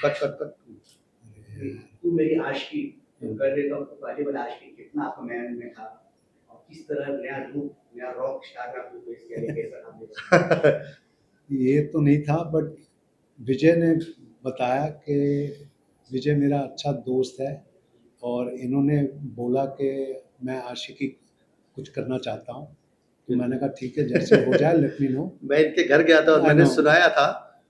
Cut cut cut. तू मेरी आशिकी कर देता हूँ, तो पहले वाला आशिकी कितना आपका मैन में था और किस तरह नया रूप, नया रॉक स्टार आपको पेश किया, कैसा आपने? ये तो नहीं था, बट विजय ने बताया कि विजय मेरा अच्छा दोस्त है और इन्होंने बोला कि मैं आशिकी कुछ करना चाहता हूँ, तो मैंने कहा ठीक है, जैसे हो जाए लेट मी नो। मैं इनके घर गया था और मैंने सुनाया था,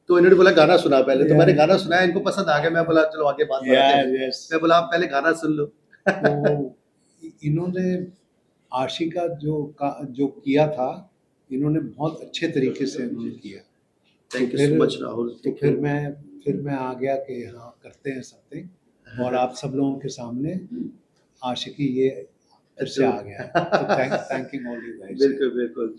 तो इन्होंने बोला गाना सुना पहले, तो मैंने गाना सुनाया, इनको पसंद आ गया। मैं बोला चलो आगे बात बढ़ाते हैं। मैं बोला आप पहले गाना सुन लो। तो इन्होंने आशिका जो किया था, इन्होंने बहुत अच्छे तरीके से इन्होंने किया। Thank you so much Rahul. तो फिर मैं आ गया कि हाँ करते हैं समथिंग, और आप सब लोगों के सामने आशिकी ये फिर से आ गया। तो थैंकिंग ऑल यू गाइस। बिल्कुल बिल्कुल,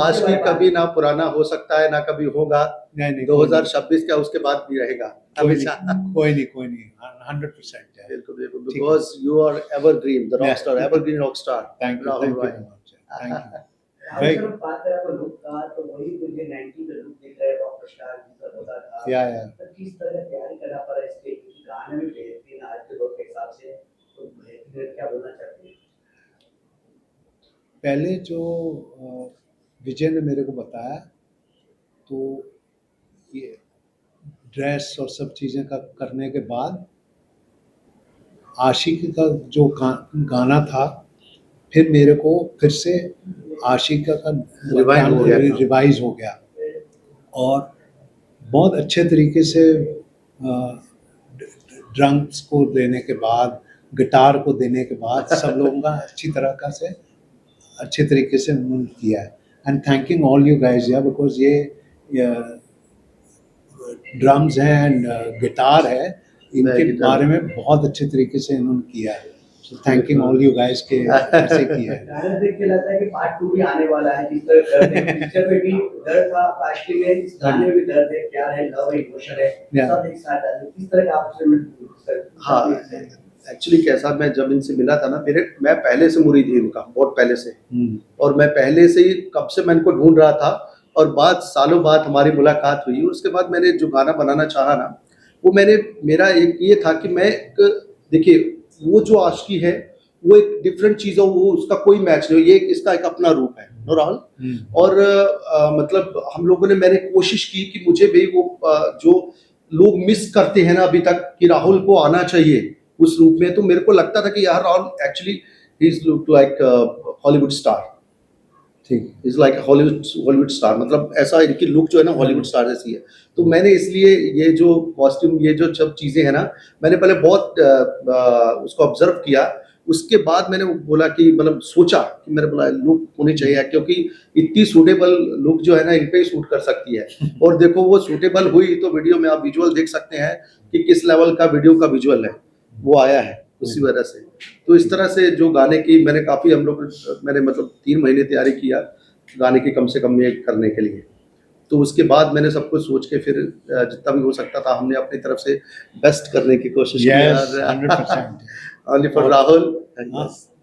आशिकी कभी ना पुराना हो सकता है ना कभी होगा। नहीं 2026 का उसके बाद भी रहेगा हमेशा। कोई नहीं 100% है। बिल्कुल बिल्कुल, because you are evergreen, the rock star, evergreen rock star. Thank you Rahul Roy. Thank you. Rahul sir, बात करें अपन लुक का, तो वही मुझे 90 का लुक दिख रहा है, रॉक स्टार जैसा होता था। या तो किस तरह तैयारी करना पड़ा इसके, गाने में बेहतरीन आज के वक्त के हिसाब से, तो बेहतरीन क्या बोलना चाहते हैं? पहले जो विजय ने मेरे को बताया, तो ये ड्रेस और सब चीज़ें का करने के बाद आशिकी का जो गाना था, फिर मेरे को फिर से आशिका का रिवाइज हो गया और बहुत अच्छे तरीके से ड्रम्स को देने के बाद, गिटार को देने के बाद, सब लोगों का अच्छे तरीके से उन्होंने किया है। And thanking all you guys या, बिकॉज ये ड्रम्स हैं एंड गिटार है, इनके बारे में बहुत अच्छे तरीके से इन्होंने किया है। सो थैंकिंग ऑल यू गाइस के ऐसे किया है। गाना देख के लगता है कि पार्ट 2 भी आने वाला है। जिस तरह दर्द है, पिक्चर में भी दर्द था, कास्टिंग में, इस गाने में भी दर्द है, प्यार है, लव है, इमोशन है, सब एक साथ है। किस तरह का आपसे हाँ, एक्चुअली कैसा, मैं जब इनसे मिला था ना, मैं पहले से मुरीद ही इनका, बहुत पहले से, और मैं पहले से ही कब से मैं इनको ढूंढ रहा था, और सालों बाद हमारी मुलाकात हुई। उसके बाद मैंने जो गाना बनाना चाहा ना, वो मेरा एक ये था कि मैं देखिए, वो जो आशिकी है वो एक डिफरेंट चीज है, वो उसका कोई मैच नहीं, ये इसका एक अपना रूप है नो राहुल। और मतलब हम लोगों ने, मैंने कोशिश की कि मुझे भी वो जो लोग मिस करते हैं ना अभी तक, कि राहुल को आना चाहिए उस रूप में, तो मेरे को लगता था कि यार Rahul actually he is look like Hollywood star, ठीक, इज लाइक हॉलीवुड स्टार, मतलब ऐसा इनकी लुक जो है ना हॉलीवुड स्टार जैसी है। तो मैंने इसलिए ये जो कॉस्ट्यूम, ये जो सब चीजें हैं ना, मैंने पहले बहुत उसको ऑब्जर्व किया। उसके बाद मैंने बोला कि मतलब सोचा कि मैंने बोला लुक होनी चाहिए, क्योंकि इतनी सूटेबल लुक जो है ना इन पे ही सूट कर सकती है। और देखो वो सूटेबल हुई, तो वीडियो में आप विजुअल देख सकते हैं कि किस लेवल का वीडियो का विजुअल है वो आया है उसी वजह से। तो इस तरह से जो गाने की मैंने काफ़ी, मैंने मतलब 3 महीने तैयारी किया गाने की, कम से कम ये करने के लिए। तो उसके बाद मैंने सब कुछ सोच के फिर जितना भी हो सकता था हमने अपनी तरफ से बेस्ट करने की कोशिश की। 100%। Only for Rahul.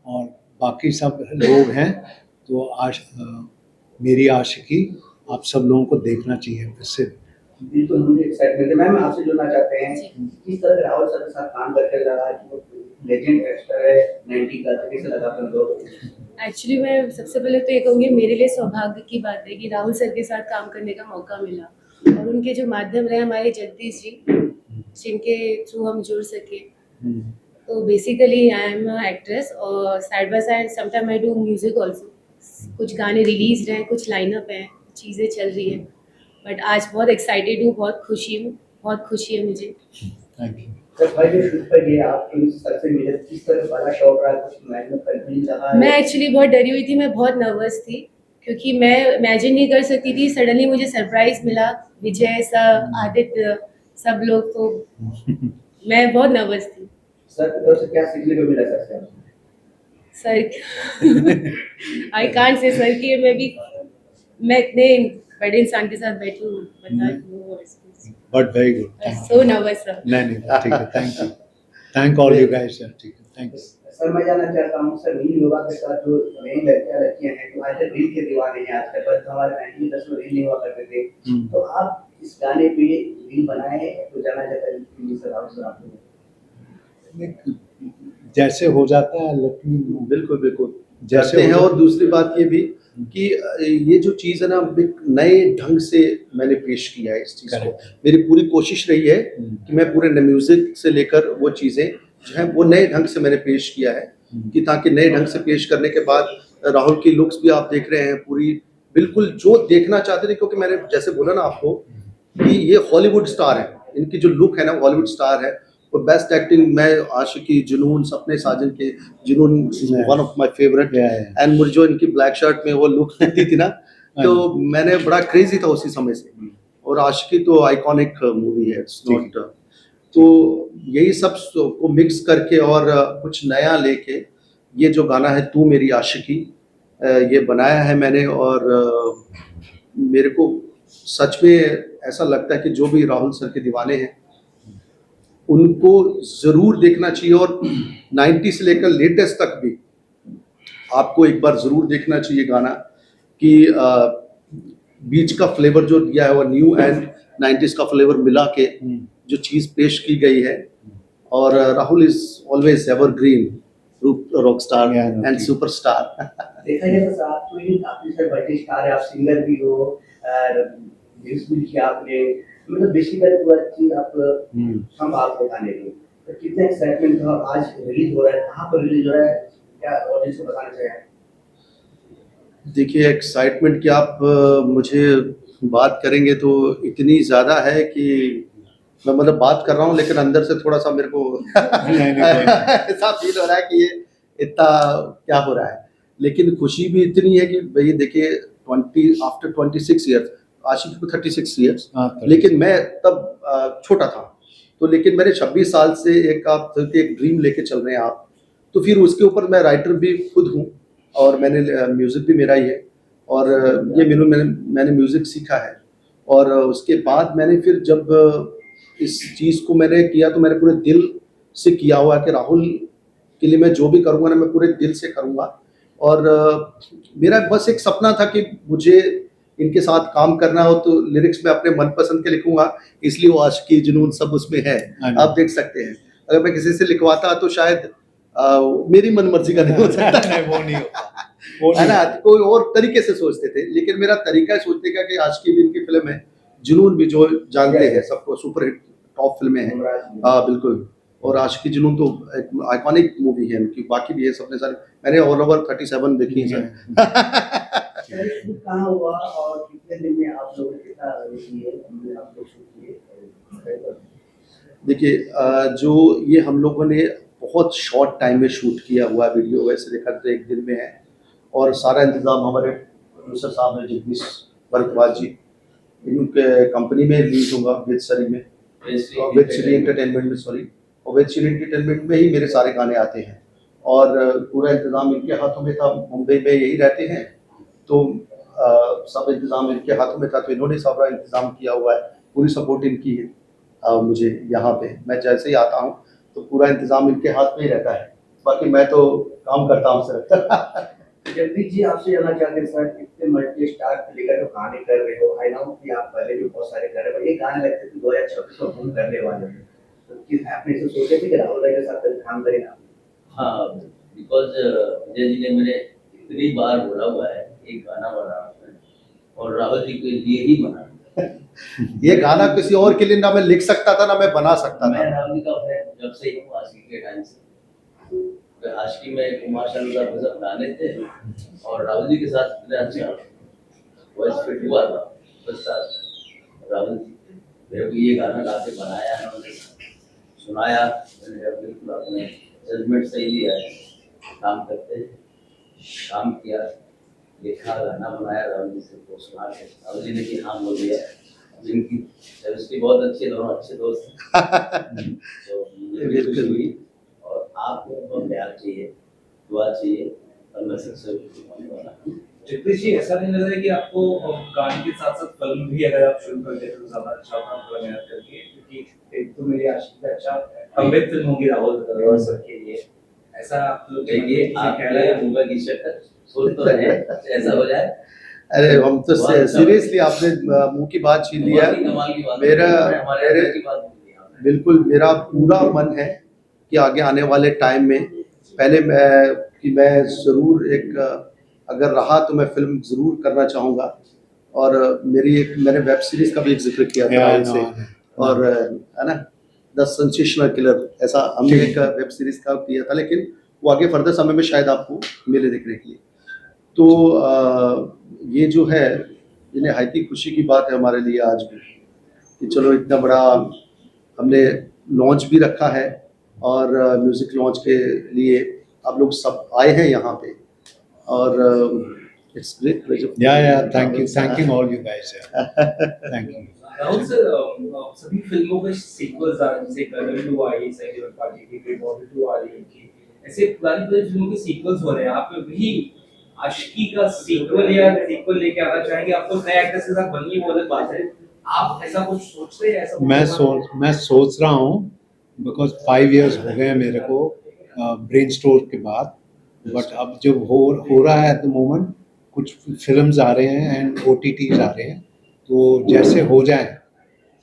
और बाकी सब लोग हैं, तो मेरी आशिकी आप सब लोगों को देखना चाहिए फिर से। बिल्कुल, मुझे एक्साइटमेंट है। मैम आपसे जुड़ना चाहते हैं, किस तरह राहुल सर के साथ काम करके लगा, लेजेंड एक्टर है 90 का, कैसे लगा अपन लोग? एक्चुअली मैं सबसे पहले तो ये कहूँगी, मेरे लिए सौभाग्य की बात है कि राहुल सर के साथ काम करने का मौका मिला, और उनके जो माध्यम रहे हमारे जगदीश जी, जिनके थ्रू हम जुड़ सके। तो basically I am a actress, और side by side sometime I do music also. कुछ गाने रिलीज हैं, कुछ लाइनअप हैं, चीज़ें चल रही हैं, बट आज बहुत एक्साइटेड हूँ, बहुत खुशी हूँ, बहुत खुशी है मुझे। Thank you. मैं एक्चुअली बहुत डरी हुई थी, मैं बहुत नर्वस थी, क्योंकि मैं इमेजिन नहीं कर सकती थी, सडनली मुझे सरप्राइज मिला, विजय सर, आदित्य, सब लोग, तो मैं बहुत नर्वस थी। सर की तरफ से क्या सीखने को मिला sir I can't say sir कि मैं इतने बड़े इंसान के साथ बैठी हूँ, but very good, so nervous sir. नहीं ठीक है, thank you, thank all you guys, ठीक है, थैंक यू। सर मैं जानना चाहता हूँ सर, रील युवा के साथ जो नई लड़कियां हैं जो आज तक रील के दीवाने हैं, आज तक बस हमारे 90 में रील नहीं हुआ करते थे, तो आप इस गाने पे रील बनाए तो जानना चाहता है कि सर आप जैसे हो जाता है लेकिन बिल्कुल बिल्कुल जैसे जैसे हैं। हो और दूसरी बात ये भी कि ये जो चीज़ है ना, एक नए ढंग से मैंने पेश किया है इस चीज़ को। मेरी पूरी कोशिश रही है कि मैं पूरे म्यूजिक से लेकर वो चीज़ें जो है वो नए ढंग से मैंने पेश किया है, कि ताकि नए ढंग से पेश करने के बाद राहुल की लुक्स भी आप देख रहे हैं पूरी बिल्कुल जो देखना चाहते थे, क्योंकि मैंने जैसे बोला ना आपको कि ये हॉलीवुड स्टार है, इनकी जो लुक है ना हॉलीवुड स्टार है। और बेस्ट एक्टिंग मैं आशिकी, जुनून, सपने साजन के जुनून one of my favourite. And मुझे जो इनकी ब्लैक शर्ट में वो लुक दिखती थी ना, तो मैंने बड़ा क्रेजी था उसी समय से। और आशिकी तो आइकॉनिक मूवी है, इट्स नॉट। तो यही सब को मिक्स करके और कुछ नया लेके ये जो गाना है तू मेरी आशिकी, ये बनाया है मैंने। और मेरे को सच में ऐसा लगता है कि जो भी राहुल सर के दीवाने हैं उनको ज़रूर देखना चाहिए, और 90 से लेकर लेटेस्ट तक भी आपको एक बार ज़रूर देखना चाहिए गाना, कि बीच का फ्लेवर जो दिया है वो न्यू एंड 90s का फ्लेवर मिला के जो चीज़ पेश की गई है। और Rahul is always evergreen rock star and superstar. देखा जाए तो आप तो ही काफी सारे बड़े स्टार है, आप सिंगर भी हो, न्यूज़ भी किया आपने, मतलब बेसिकली पूरा चीज आप हम आपको बताने की, तो कितना एक्साइटमेंट था। आज रिलीज हो रहा है, कहाँ पर रिलीज हो रहा है, क्या ऑडियंस को बताना चाहिए? देखिए एक्साइटमेंट की आप मुझे बात करेंगे तो इतनी ज़्यादा है कि मैं मतलब बात कर रहा हूँ लेकिन अंदर से थोड़ा सा मेरे को ऐसा फील हो रहा है कि ये इतना क्या हो रहा है। लेकिन खुशी भी इतनी है कि भाई देखिए आफ्टर 26 ईयर्स, आशिक को 36 ईयर्स, लेकिन मैं तब छोटा था। तो लेकिन मेरे 26 साल से एक ड्रीम लेके चल रहे हैं आप, तो फिर उसके ऊपर मैं राइटर भी खुद हूँ और मैंने म्यूज़िक भी मेरा ही है। और ये मैंने म्यूज़िक सीखा है। और उसके बाद मैंने फिर जब इस चीज़ को मैंने किया तो मैंने पूरे दिल से किया हुआ है कि राहुल के लिए मैं जो भी करूँगा ना मैं पूरे दिल से करूँगा। और मेरा बस एक सपना था कि मुझे इनके साथ काम करना हो तो लिरिक्स में अपने मनपसंद के लिखूंगा, इसलिए वो आशिकी जुनून सब उसमें है, आप देख सकते हैं। अगर मैं किसी से लिखवाता तो शायद मेरी मनमर्जी का नहीं हो सकता नहीं, वो नहीं होता है ना, कोई और तरीके से सोचते थे। लेकिन मेरा तरीका है सोचने का कि आशिकी भी इनकी फिल्म है, जुनून भी जो जानते हैं सबको सुपर हिट टॉप फिल्में हैं। बिल्कुल। और आशिकी जुनून तो एक आइकॉनिक मूवी है इनकी, बाकी भी है सबने सारे मैंने ऑल ओवर 37 देखी है। कहाँ हुआ और कितने दिन में आप लोगों ने कितना आप लोग शूट किए? देखिए जो ये हम लोगों ने बहुत शॉर्ट टाइम में शूट किया हुआ वीडियो, वैसे देखा तो एक दिन में है। और सारा इंतज़ाम हमारे प्रोड्यूसर साहब हैं जगदीश भारद्वाज जी, इनके कंपनी में रिलीज होगा वेद श्री में, वेद श्री एंटरटेनमेंट में, सॉरी, और वेद श्री एंटरटेनमेंट में ही मेरे सारे गाने आते हैं। और पूरा इंतज़ाम इनके हाथों में था, मुंबई में यही रहते हैं तो सब इंतज़ाम इनके हाथों में था, तो इन्होंने सारा इंतज़ाम किया हुआ है, पूरी सपोर्ट इनकी है। मुझे यहाँ पे मैं जैसे ही आता हूँ तो पूरा इंतज़ाम इनके हाथ में ही रहता है, बाकी मैं तो काम करता हूँ सर। जगदीश जी आपसे जानना चाहते हैं सर, कितने मल्टी स्टार लेकर तो गाने कर रहे हो, आई नो कि आप पहले भी बहुत सारे कर रहे हो, ये गाने लगते थे 2026 में हम करने वाले हैं, तो किस आपने इसे सोचे थे कि राहुल भाई के साथ काम करेंगे? हाँ, बिकॉज विजय जी ने मेरे इतनी बार बोला हुआ है एक गाना बना और राहुल जी के लिए ही बना। ये गाना किसी और के लिए ना मैं लिख सकता था ना मैं बना सकता था। मैं राहुल जी का फैन जब से ही हूँ, आशिकी के टाइम से। आशिकी में कुमार शानू का सब गाने थे और राहुल जी के साथ इतने अच्छा वॉइस फिट हुआ था बस साथ। राहुल जी मेरे को ये गाना गा के बनाया है, उन्होंने सुनाया, मैंने बिल्कुल अपने जजमेंट सही लिया है, काम करते काम किया, लिखा, गाना बनाया, राहुल जी से को सुना के राहुल जी ने कि हाँ बोल दिया। जिनकी केमिस्ट्री बहुत अच्छी है, दोनों अच्छे दोस्त हैं। तो मुझे खुशी हुई और आपको बहुत प्यार चाहिए, दुआ चाहिए और मैं सक्सेसफुल होने वाला हूँ। जगदीश जी ऐसा नहीं लग रहा है कि आपको गाने के साथ साथ फिल्म भी अगर आप शुरू कर देते तो ज्यादा अच्छा होगा थोड़ा मेहनत करके, क्योंकि एक तो मेरी आशिकी का अच्छा कमबैक फिल्म होगी राहुल सर के लिए, ऐसा आप लोग के देखिए किसी आप कह रहा है मुंबई की शक्ल सोच तो रहे हैं ऐसा हो जाए। अरे हम तो बहुत अच्छा। सीरियसली आपने मुंह की बात छीन लिया बहुत ही कमाल की बात मेरा है, हमारे मेरे अंदर की बात बोल दी आपने। बिल्कुल मेरा पूरा मन है कि आगे आने वाले टाइम में पहले मैं ज़रूर एक अगर रहा तो मैं फिल्म ज़रूर करना चाहूँगा। और मैंने वेब सीरीज़ का भी एक जिक्र किया था Yeah, राहुल I से। know. और है ना, द सेंसेशनल किलर, ऐसा हमने एक वेब सीरीज़ का किया था, लेकिन वो आगे फर्दर समय में शायद आपको मिले देखने के लिए। तो ये जो है ये नहायत ही खुशी की बात है हमारे लिए आज भी कि चलो इतना बड़ा हमने लॉन्च भी रखा है और म्यूज़िक लॉन्च के लिए आप लोग सब आए हैं यहाँ पे और it's great pleasure. Yeah, thanking all you guys. Yeah. Thank you. Rahul sir, सभी फिल्मों के सीक्वल्स आ रहे हैं, जैसे कर्नल 2 आई, सैनिक पार्टी की, ग्रेट वॉर 2 आ रही है, ऐसे पुरानी फिल्मों के सीक्वल्स हो रहे हैं। आप भी आशिकी का सीक्वल लेके आना चाहेंगे? आपको नए एक्टर्स के साथ बननी वो अलग बात है, आप ऐसा कुछ सोचते हैं? ऐसा मैं सोच रहा हूँ बिकॉज 5 years हो गए हैं मेरे को ब्रेन स्टोर के बाद, बट अब जब हो रहा है एट द मोमेंट कुछ फिल्म्स आ रहे हैं एंड OTTs आ रहे हैं, तो जैसे हो जाए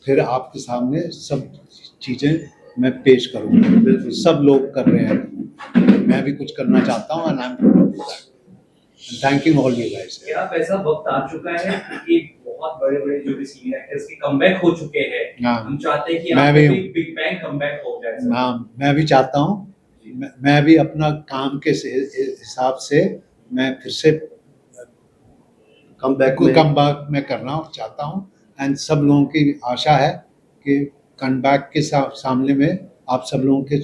फिर आपके सामने सब चीज़ें मैं पेश करूँगा। बिल्कुल सब लोग कर रहे हैं, मैं भी कुछ करना चाहता हूँ and I am thanking all you guys. क्या अब ऐसा वक्त आ चुका है कि बहुत बड़े-बड़े जो भी सीनियर एक्टर्स के कमबैक हो चुके हैं, हाँ। हम चाहते हैं कि मैं आपका भी भी बिग बैंग कमबैक हो जाए सर। मैं भी चाहता हूँ, मैं भी अपना काम के हिसाब से मैं फिर से कम बैक मैं करना चाहता हूँ एंड सब लोगों की आशा है कि कम बैक के सामने में आप सब लोगों के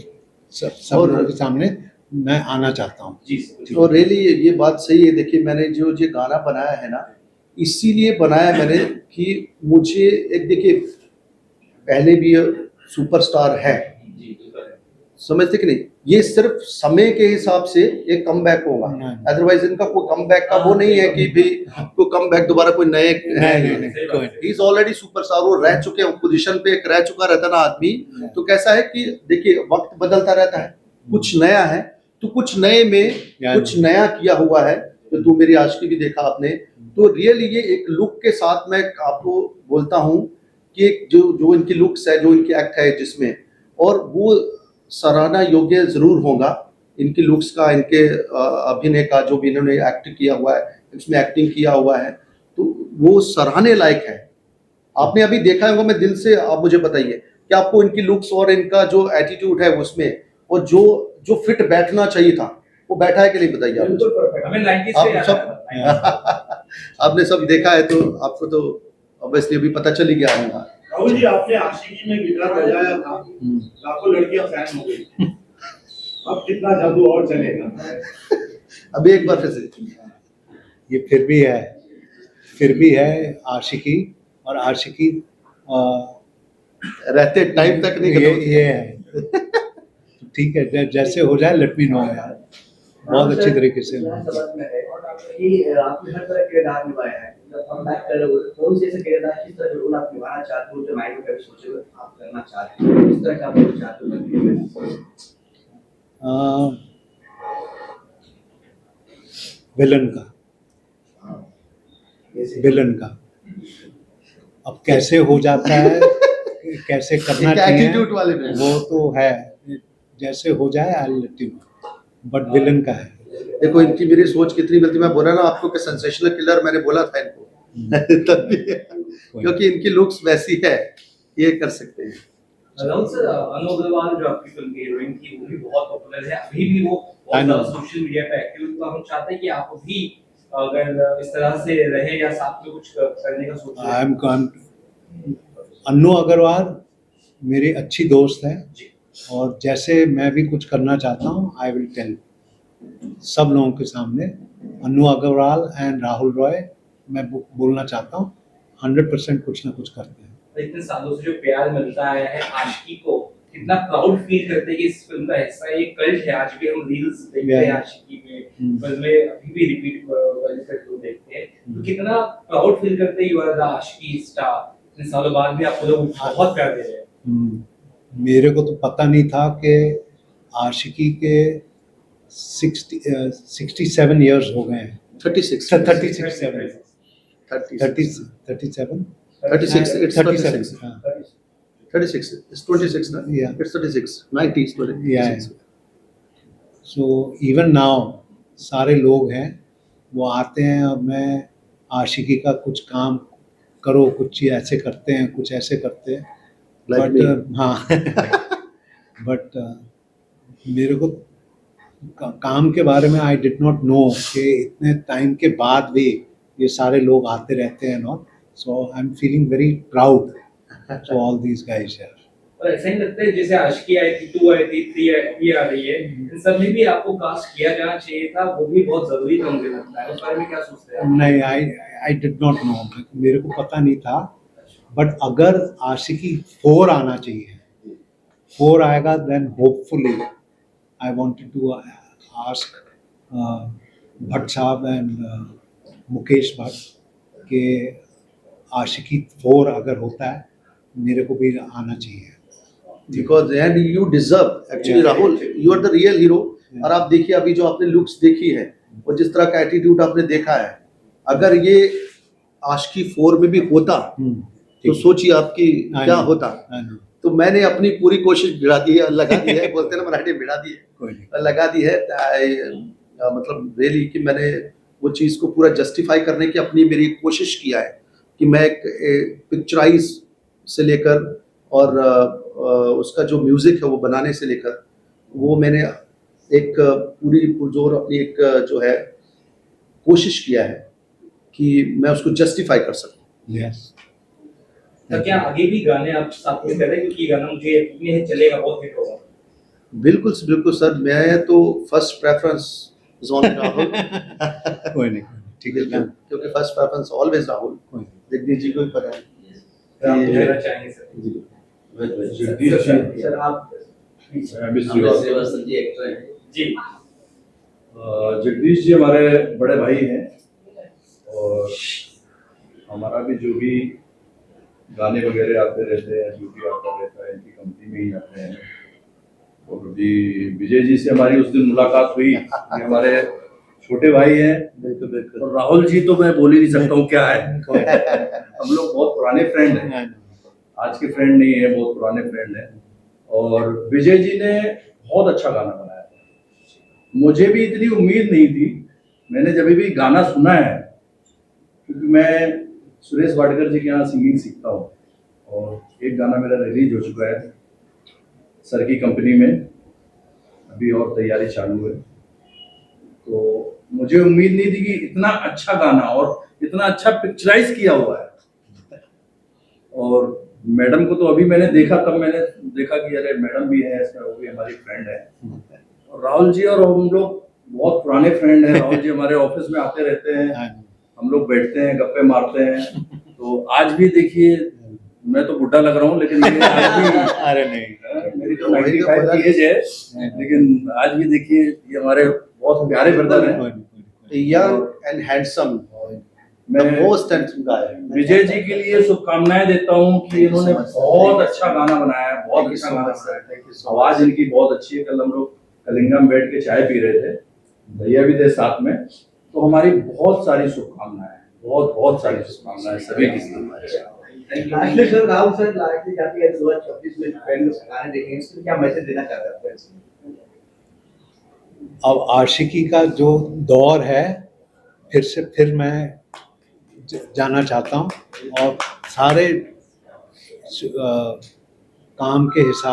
सामने मैं आना चाहता हूँ। जी और रियली ये बात सही है। देखिए मैंने जो ये गाना बनाया है ना, इसीलिए बनाया मैंने कि मुझे एक, देखिए पहले भी सुपरस्टार है, जी बिल्कुल। समझते कि नहीं, ये सिर्फ समय के हिसाब से एक कमबैक होगा, अदरवाइज इनका कोई कमबैक का वो नहीं है कि भाई कोई कमबैक दोबारा कोई नए नहीं। ही इज ऑलरेडी सुपरस्टार, वो रह चुके हैं पोजीशन पे, एक रह चुका रहता ना आदमी। तो कैसा है कि देखिए वक्त बदलता रहता है, कुछ नया है तो कुछ नए में कुछ नया किया हुआ है। तो तू मेरी आशिकी भी देखा आपने, तो रियली ये एक लुक के साथ मैं आपको बोलता हूँ कि जो इनकी लुक्स है, जो इनकी एक्ट है जिसमें, और वो सराहना योग्य जरूर होगा इनकी लुक्स का, इनके अभिनय का, जो भी इन्होंने एक्ट किया हुआ है, इसमें एक्टिंग किया हुआ है, तो वो सराहने लायक है। आपने अभी देखा होगा, मैं दिल से, आप मुझे बताइए कि आपको इनकी लुक्स और इनका जो एटीट्यूड है उसमें, और जो फिट बैठना चाहिए था वो बैठा है कि नहीं, बताइए आप बिल्कुल परफेक्ट। हमें 90s आप से याद सब आता है। आपने सब देखा है तो आपको तो ऑब्वियसली अभी पता चल ही गया होगा। राहुल जी, आपने आशिकी में गिटार बजाया था, लाखों लड़कियां फैन हो गई, अब कितना जादू और चलेगा? अभी एक बार फिर से ये फिर भी है आशिकी, और आशिकी रहते टाइम तक नहीं खत्म होती। ये है। ठीक है, जैसे हो जाए लेट मी नो यार, बहुत अच्छी तरीके से। यहाँ समझ में है कि आपने हर तरह के किरदार निभाया है, जब हम बात कर रहे हो कौन से ऐसे किरदार, किस तरह का रोल आप निभाना चाहते हो, जो माइंड में कभी सोचे हुए आप करना चाहते हो, किस तरह का आप रोल चाहते हो? विलन का अब कैसे हो जाता है, कैसे करना एक चाहिए, एटीट्यूड वाले में। वो तो है, जैसे हो जाए I let you know, but villain का है। देखो इनकी मेरी सोच कितनी मिलती, मैं बोला ना आपको कि सेंसेशनल किलर मैंने बोला था इनको तब भी, क्योंकि इनकी लुक्स वैसी है, ये कर सकते हैं। राहुल सर, अनु अग्रवाल जो आपकी फिल्म की हीरोइन थी वो भी बहुत पॉपुलर है, अभी भी वो I know. सोशल मीडिया पे एक्टिव, तो हम चाहते हैं कि आप भी अगर इस तरह से रहे या साथ में कुछ करने का सोच रहे हैं। अन्नू अग्रवाल मेरी अच्छी दोस्त है, और जैसे मैं भी कुछ करना चाहता हूँ आई विल टेल सब लोगों के सामने। अन्नू अग्रवाल एंड राहुल रॉय मैं बोलना चाहता हूँ, 100% कुछ ना कुछ करते हैं। इतने सालों से जो प्यार मिलता आया है आशिकी को, कितना प्राउड फील करते हैं कि इस फिल्म का हिस्सा है, ये कल्ट है। आज भी हम रील्स देखते हैं आशिकी में, फिल्में अभी भी रिपीट करके देखते हैं, तो कितना प्राउड फील करते हैं you are the Aashiqui star. इतने सालों बाद भी आपको लोग बहुत प्यार दे रहे हैं। मेरे को तो पता नहीं था कि आशिकी के 67 years हो गए हैं 36 36 7 36 37 36 it's 36 हाँ 36 it's 26 na Yeah. it's 36 90 is 26 Yeah. So even now सारे लोग हैं वो आते हैं और मैं आशिकी का कुछ काम करो, कुछ चीज़ ऐसे करते हैं, कुछ ऐसे करते हैं Like बट हाँ बट मेरे को काम के बारे में आई डिड नॉट नो कि इतने टाइम के बाद भी ये सारे लोग आते रहते हैं not, so I am feeling very proud to all these guys यार। और ऐसा ही लगता है जैसे आशिकी आई थी, 2 आई थी, 3 आई, ये आ रही है, इन सब में भी आपको कास्ट किया जाना चाहिए था, वो भी बहुत जरूरी था मुझे लगता है। उस बारे में क्या सोचते हैं? नहीं, आई डिड नॉट नो, मेरे को पता नहीं था, बट अगर आशिकी 4 आना चाहिए, 4 आएगा then hopefully I wanted to ask Bhatt साहब एंड मुकेश भट्ट के आशिकी 4 अगर होता है मेरे को भी आना चाहिए। because and you deserve actually Yeah. Rahul you are the real hero और आप देखिए अभी जो आपने लुक्स देखी है और जिस तरह का एटीट्यूड आपने देखा है, अगर ये आशिकी 4 में भी होता तो सोचिए आपकी क्या होता। तो मैंने अपनी पूरी कोशिश भिड़ा दी है, लगा दी है, बोलते हैं ना मराठी में भिड़ा दी है, लगा दी है। मतलब रियली कि मैंने वो चीज़ को पूरा जस्टिफाई करने की अपनी मेरी कोशिश किया है कि मैं एक पिक्चराइज से लेकर और उसका जो म्यूज़िक है वो बनाने से लेकर वो मैंने एक पूरी पुरजोर अपनी एक जो है कोशिश किया है कि मैं उसको जस्टिफाई कर सकूं। यस, तो क्या आगे भी गाने आप साथ में करें, क्योंकि ये गाना मुझे यकीन है चलेगा, बहुत हिट होगा? बिल्कुल बिल्कुल सर, मैं तो फर्स्ट प्रेफरेंस जोन राहुल कोई नहीं, ठीक है, क्योंकि first preference always Rahul. Jagdish ji को भी पता है। आप कहना चाहेंगे सर? जगदीश जी, सर आप मिस अमित श्रीवास्तव जी एक्टर हैं जी। जगदीश जी हमारे बड़े भाई हैं और हमारा भी जो भी गाने वगैरह आते रहते हैं, जो भी आता रहता है, इनकी कंपनी में ही आते हैं। और अभी विजय जी से हमारी उस दिन मुलाकात हुई, ये हमारे छोटे भाई हैं। बिल्कुल बिल्कुल। और राहुल जी तो मैं बोल ही नहीं सकता हूँ क्या है। हम लोग बहुत पुराने फ्रेंड हैं, आज के फ्रेंड नहीं है, बहुत पुराने फ्रेंड हैं। और विजय जी ने बहुत अच्छा गाना बनाया था, मुझे भी इतनी उम्मीद नहीं थी। मैंने जब भी गाना सुना है, क्योंकि मैं सुरेश वाडकर जी के यहाँ सिंगिंग सीखता हूँ और एक गाना मेरा रिलीज हो चुका है सर की कंपनी में, अभी और तैयारी चालू है। तो मुझे उम्मीद नहीं थी कि इतना अच्छा गाना और इतना अच्छा पिक्चराइज किया हुआ है। और मैडम को तो अभी मैंने देखा, तब मैंने देखा कि अरे मैडम भी है इसमें, वो भी हमारी फ्रेंड है। और राहुल जी और हम लोग बहुत पुराने फ्रेंड हैं। राहुल जी हमारे ऑफिस में आते रहते हैं, हम लोग बैठते हैं, गप्पे मारते हैं। तो आज भी देखिए, मैं तो बुढ़ा लग रहा हूँ, लेकिन मेरी आज भी अरे नहीं, मेरी तो 95 की एज है, लेकिन आज भी देखिए ये हमारे बहुत प्यारे ब्रदर हैं। यंग एंड हैंडसम, मैं most handsome guy. Vijay ji के लिए शुभकामनाएं देता हूँ कि इन्होंने बहुत अच्छा गाना बनाया है, बहुत अच्छा गाना बनाया। आवाज इनकी बहुत अच्छी है। कल हम लोग कलिंगा में बैठ के चाय पी रहे थे, भैया भी थे साथ में। तो हमारी बहुत सारी शुभकामनाएं, बहुत बहुत सारी शुभकामनाएं सभी की। Lastly sir, Rahul sir lastly जाती है 2026 में फ्रेंड को गाने देखेंगे, इसके क्या मैसेज देना चाहते हैं फ्रेंड्स? अब आशिकी का जो दौर है फिर मैं जाना चाहता हूँ और सारे काम के हिसाब